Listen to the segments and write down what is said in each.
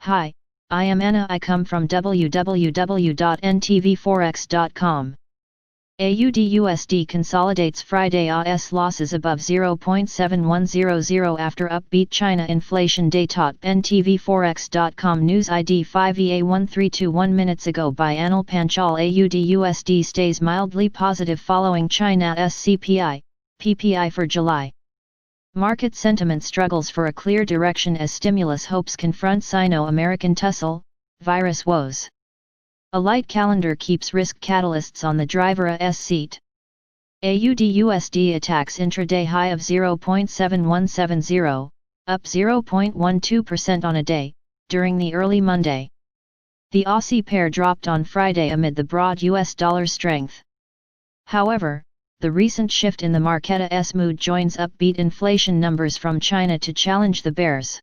Hi, I am Anna. I come from www.ntvforex.com. AUD USD consolidates Fridayâ losses above 0.7100 after upbeat China inflation data. ntvforex.com news ID 5EA1321 minutes ago by Anil Panchal. AUD USD stays mildly positive following Chinaâ's CPI, PPI for July. Market sentiment struggles for a clear direction as stimulus hopes confront Sino-American tussle, virus woes. A light calendar keeps risk catalysts on the driverâ seat. AUD USD attacks intraday high of 0.7170, up 0.12% on a day, during the early Monday. The Aussie pair dropped on Friday amid the broad US dollar strength. However, the recent shift in the marketâ's mood joins upbeat inflation numbers from China to challenge the bears.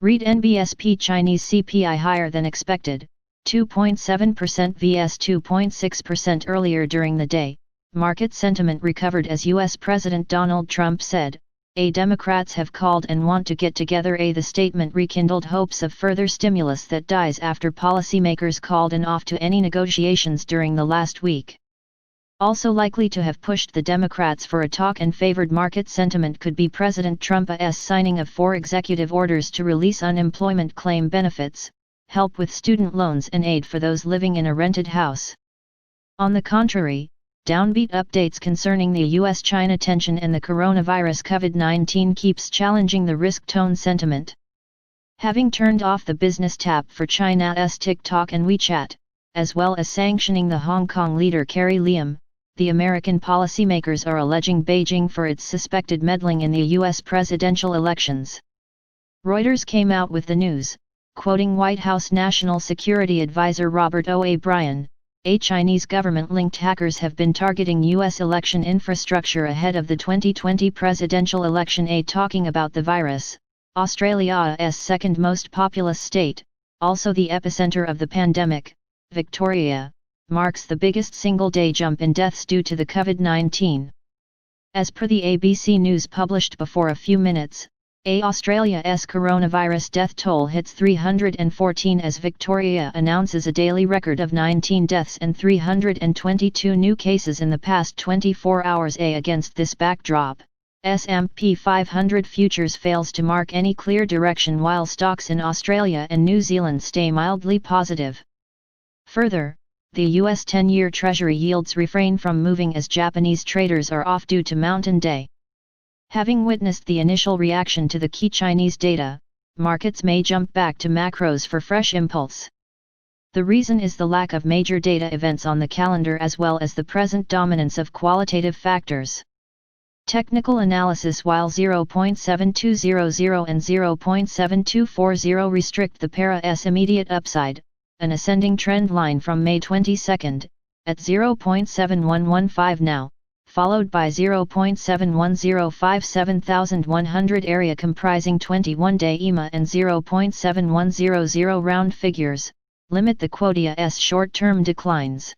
Read NBSP Chinese CPI higher than expected, 2.7% vs 2.6% earlier during the day. Market sentiment recovered as US President Donald Trump said, Democrats have called and want to get together. The statement rekindled hopes of further stimulus that dies after policymakers called an off to any negotiations during the last week. Also likely to have pushed the Democrats for a talk and favored market sentiment could be President Trump's signing of 4 executive orders to release unemployment claim benefits, help with student loans and aid for those living in a rented house. On the contrary, downbeat updates concerning the US-China tension and the coronavirus COVID-19 keeps challenging the risk-tone sentiment. Having turned off the business tap for Chinaâ's TikTok and WeChat, as well as sanctioning the Hong Kong leader Carrie Lam, the American policymakers are alleging Beijing for its suspected meddling in the US presidential elections. Reuters came out with the news, quoting White House National Security Advisor Robert O'Brien, Chinese government-linked hackers have been targeting US election infrastructure ahead of the 2020 presidential election. Talking about the virus, Australia's second most populous state, also the epicenter of the pandemic, Victoria, marks the biggest single-day jump in deaths due to the COVID-19. As per the ABC News published before a few minutes, Australia's coronavirus death toll hits 314 as Victoria announces a daily record of 19 deaths and 322 new cases in the past 24 hours. Against this backdrop, S&P 500 futures fails to mark any clear direction while stocks in Australia and New Zealand stay mildly positive. Further, the US 10-year Treasury yields refrain from moving as Japanese traders are off due to Mountain Day. Having witnessed the initial reaction to the key Chinese data, markets may jump back to macros for fresh impulse. The reason is the lack of major data events on the calendar as well as the present dominance of qualitative factors. Technical analysis: while 0.7200 and 0.7240 restrict the pair's immediate upside, an ascending trend line from May 22, at 0.7115 now, followed by 0.71057 7100 area comprising 21-day EMA and 0.7100 round figures, limit the quota's short-term declines.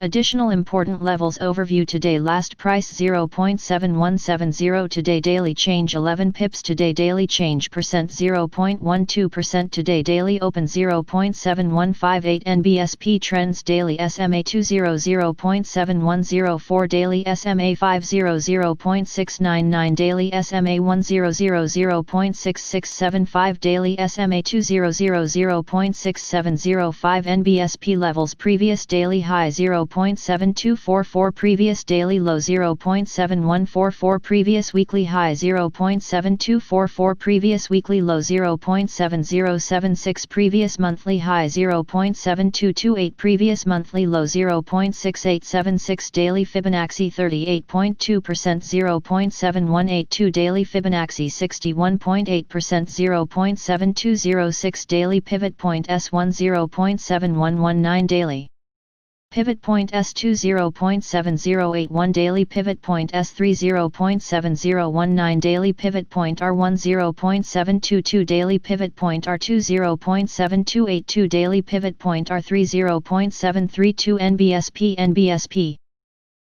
Additional important levels overview: today last price 0.7170, today daily change 11 pips, today daily change percent 0.12%, today daily open 0.7158, NBSP trends daily SMA 20 0.7104, daily SMA 50 0.699, daily SMA 100 0.6675, daily SMA 200 0.6705, NBSP levels: previous daily high 0.7244, previous daily low 0.7144, previous weekly high 0.7244, previous weekly low 0.7076, previous monthly high 0.7228, previous monthly low 0.6876, daily Fibonacci 38.2%, 0.7182, daily Fibonacci 61.8%, 0.7206, daily pivot point S1 0.7119, daily pivot point S2 0.7081, daily pivot point S3 0.7019, daily pivot point R1 0.722, daily pivot point R2 0.7282, daily pivot point R3 0.732, NBSP.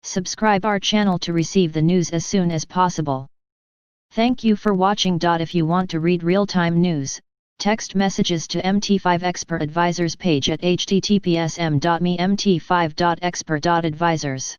Subscribe our channel to receive the news as soon as possible. Thank you for watching. If you want to read real-time news, Text messages to MT5 Expert Advisors page at https://m.me mt5.expert.advisors.